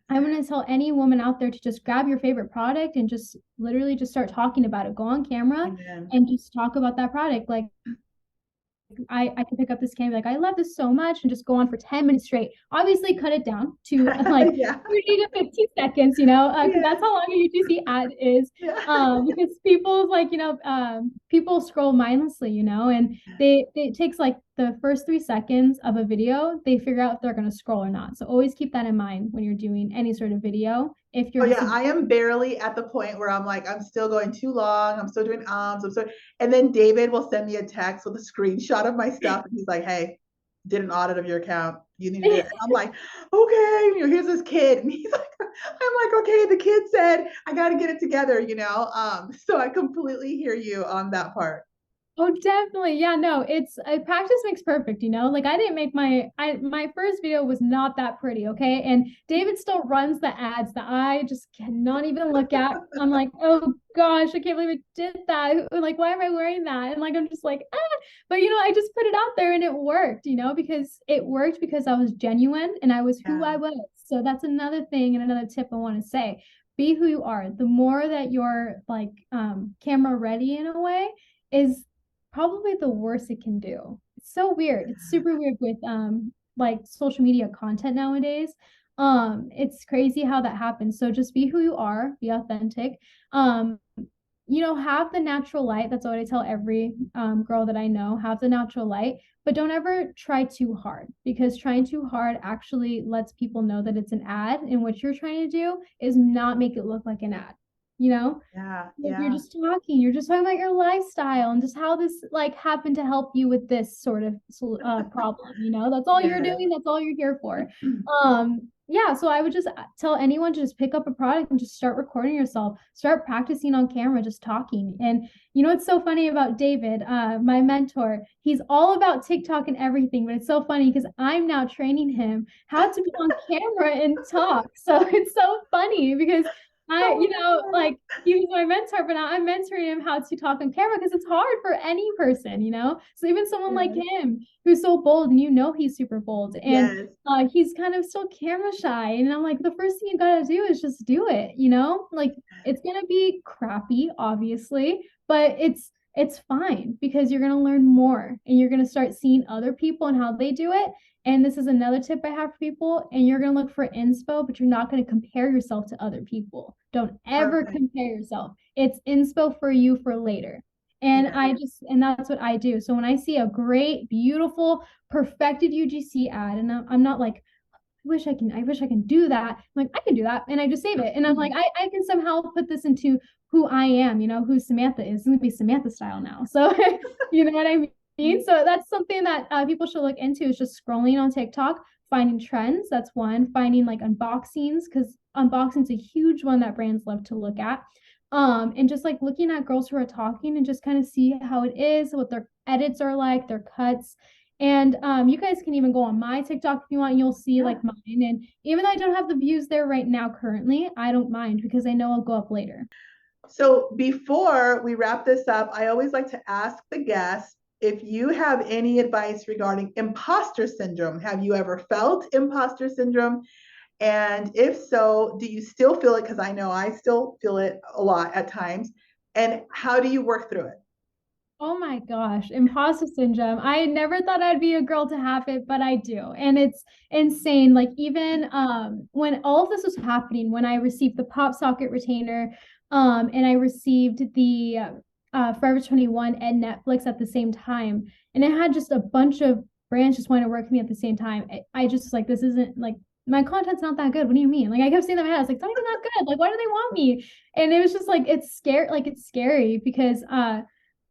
I want to tell any woman out there to just grab your favorite product and just literally just start talking about it. Go on camera and just talk about that product. Like I can pick up this can, be like, I love this so much, and just go on for 10 minutes straight. Obviously cut it down to like 30 to 50 seconds, because that's how long a UGC ad is. Because people's like, people scroll mindlessly, and it takes like the first 3 seconds of a video, they figure out if they're going to scroll or not. So always keep that in mind when you're doing any sort of video. If you're I am barely at the point where I'm like, I'm still going too long. I'm still doing and then David will send me a text with a screenshot of my stuff. And he's like, hey, did an audit of your account. You need to do it. And I'm like, okay, here's this kid. And he's like, I'm like, okay, the kid said, I got to get it together, So I completely hear you on that part. Oh, definitely. Yeah, no, it's practice makes perfect, like I didn't make my first video was not that pretty. Okay. And David still runs the ads that I just cannot even look at. I'm like, oh gosh, I can't believe I did that. Like, why am I wearing that? And like, I'm just like, but I just put it out there and it worked, because it worked because I was genuine and I was who I was. So that's another thing and another tip I want to say. Be who you are. The more that you're like camera ready in a way is probably the worst it can do. It's so weird. It's super weird with like social media content nowadays. It's crazy how that happens. So just be who you are, be authentic. Have the natural light. That's what I tell every girl that I know. Have the natural light, but don't ever try too hard, because trying too hard actually lets people know that it's an ad, and what you're trying to do is not make it look like an ad. You're just talking about your lifestyle and just how this like happened to help you with this sort of problem. That's all you're doing. That's all you're here for. So I would just tell anyone to just pick up a product and just start recording yourself, start practicing on camera, just talking. And what's so funny about David, my mentor, he's all about TikTok and everything, but it's so funny because I'm now training him how to be on camera and talk. So it's so funny because like he was my mentor, but now I'm mentoring him how to talk on camera because it's hard for any person, So even someone like him who's so bold, and he's super bold, and he's kind of still camera shy, and I'm like, the first thing you gotta do is just do it, Like it's gonna be crappy, obviously, but it's fine because you're gonna learn more and you're gonna start seeing other people and how they do it. And this is another tip I have for people, and you're going to look for inspo, but you're not going to compare yourself to other people. Don't ever compare yourself. It's inspo for you for later. And and that's what I do. So when I see a great, beautiful, perfected UGC ad, and I'm not like, I wish I can do that. I'm like, I can do that. And I just save it. And I'm like, I can somehow put this into who I am, who Samantha is. It's going to be Samantha style now. So you know what I mean? So that's something that people should look into, is just scrolling on TikTok, finding trends. That's one. Finding like unboxings, because unboxing's a huge one that brands love to look at. And just like looking at girls who are talking and just kind of see how it is, what their edits are like, their cuts. And you guys can even go on my TikTok if you want, and you'll see like mine. And even though I don't have the views there right now currently, I don't mind because I know I'll go up later. So before we wrap this up, I always like to ask the guests if you have any advice regarding imposter syndrome. Have you ever felt imposter syndrome? And if so, do you still feel it? Because I know I still feel it a lot at times. And how do you work through it? Oh my gosh, imposter syndrome. I never thought I'd be a girl to have it, but I do. And it's insane. Like even when all of this was happening, when I received the PopSocket retainer, and I received the Forever 21 and Netflix at the same time. And it had just a bunch of brands just wanting to work with me at the same time. I just like, this isn't like, my content's not that good. What do you mean? Like, I kept saying that in my head. I was like, it's not even that good. Like, why do they want me? And it was just like, it's scary. Like, it's scary because I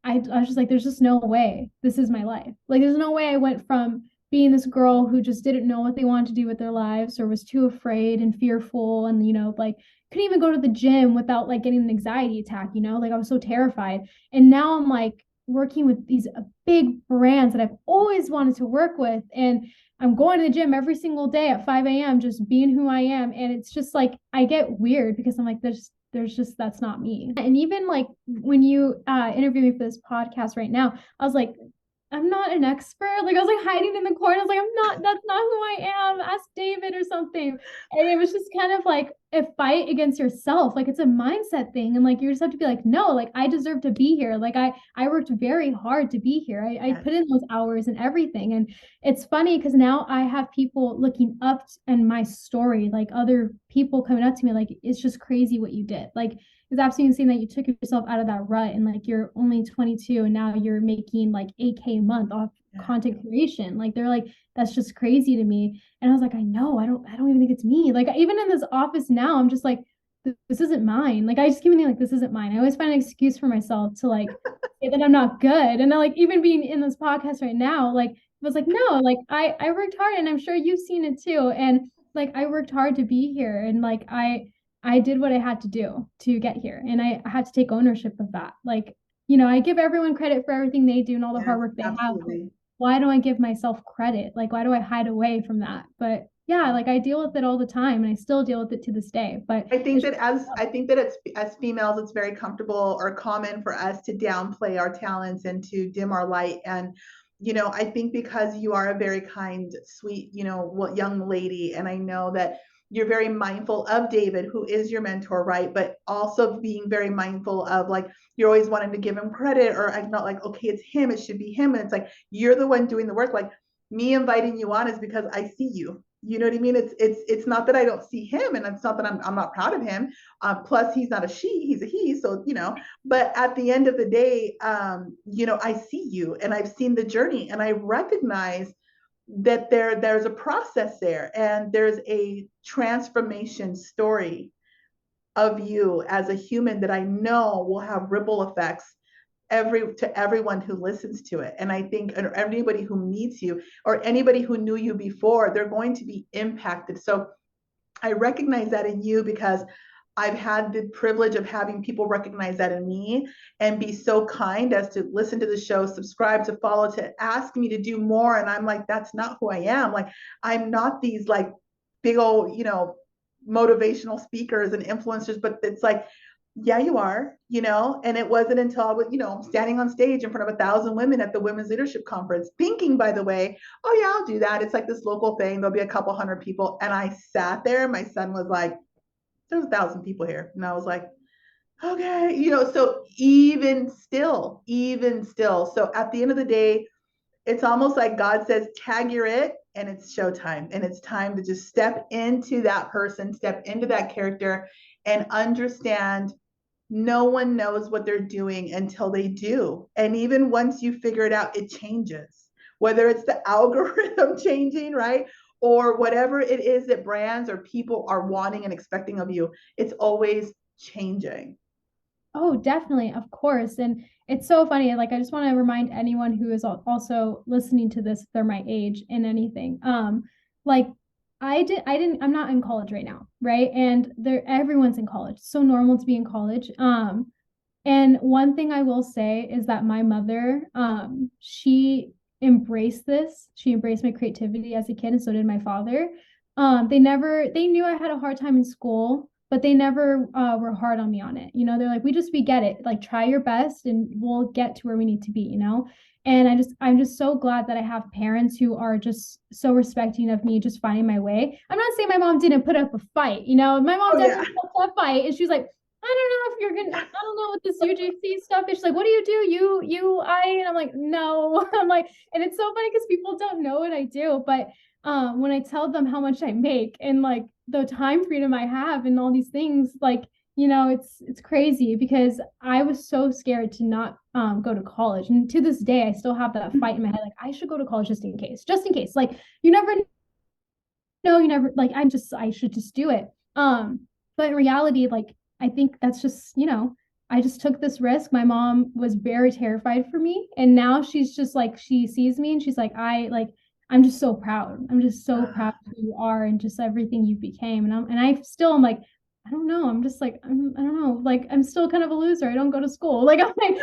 was just like, there's just no way this is my life. Like, there's no way I went from being this girl who just didn't know what they wanted to do with their lives or was too afraid and fearful and, you know, like couldn't even go to the gym without like getting an anxiety attack, you know, like I was so terrified. And now I'm like working with these big brands that I've always wanted to work with. And I'm going to the gym every single day at 5 a.m., just being who I am. And it's just like, I get weird because I'm like, there's just, that's not me. And even like when you interview me for this podcast right now, I was like, I'm not an expert. Like I was like hiding in the corner. I was like, that's not who I am. Ask David or something. And it was just kind of like a fight against yourself. Like it's a mindset thing. And like, you just have to be like, no, like I deserve to be here. Like I worked very hard to be here. I put in those hours and everything. And it's funny because now I have people looking up and my story, like other people coming up to me, like, it's just crazy what you did. Like, it's absolutely insane that you took yourself out of that rut and like you're only 22 and now you're making like 8K a month off content creation. Like they're like, that's just crazy to me. And I was like, I know, I don't even think it's me. Like even in this office now, I'm just like, this isn't mine. Like I just keep thinking like, this isn't mine. I always find an excuse for myself to like say that I'm not good. And then like even being in this podcast right now, like I was like, no, like I worked hard and I'm sure you've seen it too. And like I worked hard to be here and like I did what I had to do to get here. And I had to take ownership of that. Like, you know, I give everyone credit for everything they do and all the hard work they have. Why do I give myself credit? Like, why do I hide away from that? But yeah, like I deal with it all the time and I still deal with it to this day. But I think that as females, it's very comfortable or common for us to downplay our talents and to dim our light. And you know, I think because you are a very kind, sweet, you know, young lady, and I know that you're very mindful of David, who is your mentor, right? But also being very mindful of like, you're always wanting to give him credit, or I'm not like, okay, it's him, it should be him. And it's like, you're the one doing the work. Like me inviting you on is because I see you. You know what I mean? It's not that I don't see him, and it's not that I'm not proud of him. Plus, he's not a she; he's a he. So you know. But at the end of the day, you know, I see you, and I've seen the journey, and I recognize that there's a process there, and there's a transformation story of you as a human that I know will have ripple effects to everyone who listens to it. And I think anybody who meets you or anybody who knew you before, they're going to be impacted. So I recognize that in you because I've had the privilege of having people recognize that in me and be so kind as to listen to the show, subscribe, to follow, to ask me to do more. And I'm like, that's not who I am. Like, I'm not these like big old, you know, motivational speakers and influencers, but it's like, yeah, you are, you know. And it wasn't until I was, you know, standing on stage in front of 1,000 women at the Women's Leadership Conference, thinking, by the way, oh yeah, I'll do that. It's like this local thing. There'll be a couple hundred people. And I sat there. My son was like, there's 1,000 people here. And I was like, okay, you know, so even still, so at the end of the day, it's almost like God says, tag you're it, and it's showtime. And it's time to just step into that person, step into that character, and understand no one knows what they're doing until they do. And even once you figure it out, it changes. Whether it's the algorithm changing, right? Or whatever it is that brands or people are wanting and expecting of you, it's always changing. Oh, definitely, of course. And it's so funny. Like, I just want to remind anyone who is also listening to this, if they're my age in anything. Like I'm not in college right now, right? And everyone's in college. It's so normal to be in college. And one thing I will say is that my mother, she embraced this. She embraced my creativity as a kid, and so did my father. They knew I had a hard time in school, but they never were hard on me on it. You know, they're like, we get it. Like, try your best and we'll get to where we need to be, you know? And I'm just so glad that I have parents who are just so respecting of me just finding my way. I'm not saying my mom didn't put up a fight, you know, my mom definitely put up a fight, and she's like, I don't know I don't know what this UGC stuff is. She's like, what do you do? And I'm like, no. I'm like, and it's so funny because people don't know what I do. But when I tell them how much I make and like the time freedom I have and all these things, like it's crazy because I was so scared to not go to college. And to this day, I still have that fight in my head. Like, I should go to college just in case, just in case. Like, you never know, you never, like, I should just do it. But in reality, like, I think that's just, I just took this risk. My mom was very terrified for me. And now she's just like, she sees me and she's like, I'm just so proud. I'm just so proud of who you are and just everything you became. And I still am like, I don't know. I'm just like, I don't know. Like, I'm still kind of a loser. I don't go to school. Like, I'm like,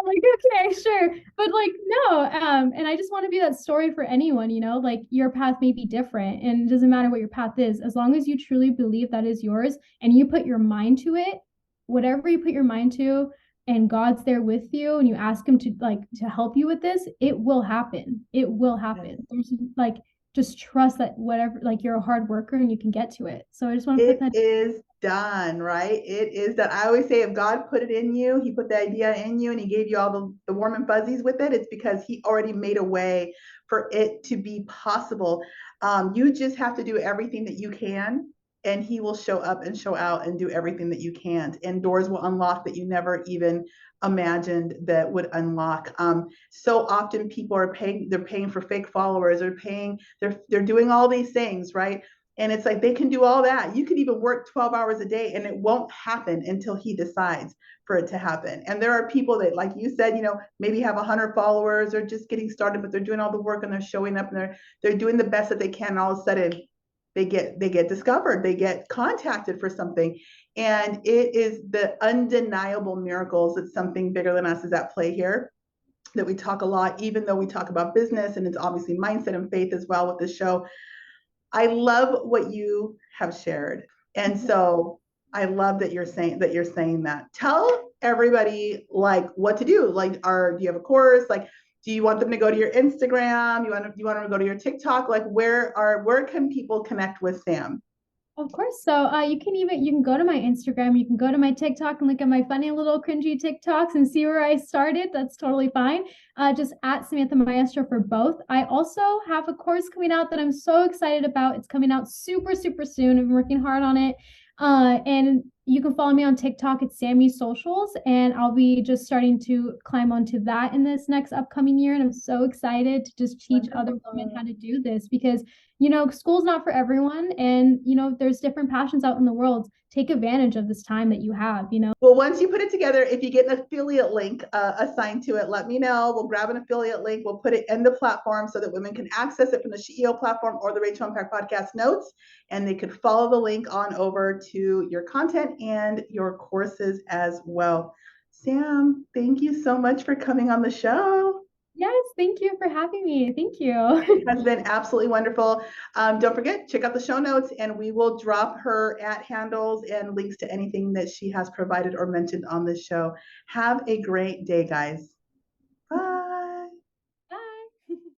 okay, sure. But like, no. And I just want to be that story for anyone, like your path may be different and it doesn't matter what your path is. As long as you truly believe that is yours and you put your mind to it, whatever you put your mind to, and God's there with you and you ask him to help you with this, it will happen. It will happen. There's like, just trust that whatever, like you're a hard worker and you can get to it. So I just want to put that. It is done, right? It is that. I always say if God put it in you, he put the idea in you and he gave you all the warm and fuzzies with it, it's because he already made a way for it to be possible. You just have to do everything that you can and he will show up and show out and do everything that you can't. And doors will unlock that you never even imagined that would unlock. So often people are they're paying for fake followers, they're doing all these things, right? And it's like they can do all that. You could even work 12 hours a day and it won't happen until he decides for it to happen. And there are people that, like you said, maybe have 100 followers or just getting started, but they're doing all the work and they're showing up and they're doing the best that they can. And all of a sudden they get discovered, they get contacted for something. And it is the undeniable miracles that something bigger than us is at play here, that we talk a lot, even though we talk about business and it's obviously mindset and faith as well with this show. I love what you have shared. And so I love that you're saying that. Tell everybody like what to do. Like, do you have a course? Like, do you want them to go to your Instagram? You want them to go to your TikTok? Like, where can people connect with Sam? Of course. So you can go to my Instagram, you can go to my TikTok and look at my funny little cringy TikToks and see where I started. That's totally fine. Just at Samantha Maestro for both. I also have a course coming out that I'm so excited about. It's coming out super, super soon. I've been working hard on it. And you can follow me on TikTok at Sammy Socials, and I'll be just starting to climb onto that in this next upcoming year. And I'm so excited to just teach other women how to do this because, school's not for everyone. And, there's different passions out in the world. Take advantage of this time that you have, Well, once you put it together, if you get an affiliate link assigned to it, let me know. We'll grab an affiliate link. We'll put it in the platform so that women can access it from the SHE E00 platform or the Rachel Unpacked Podcast notes, and they could follow the link on over to your content and your courses as well. Sam, thank you so much for coming on the show. Yes, thank you for having me. Thank you. It has been absolutely wonderful. Don't forget, check out the show notes and we will drop her @handles and links to anything that she has provided or mentioned on this show. Have a great day, guys.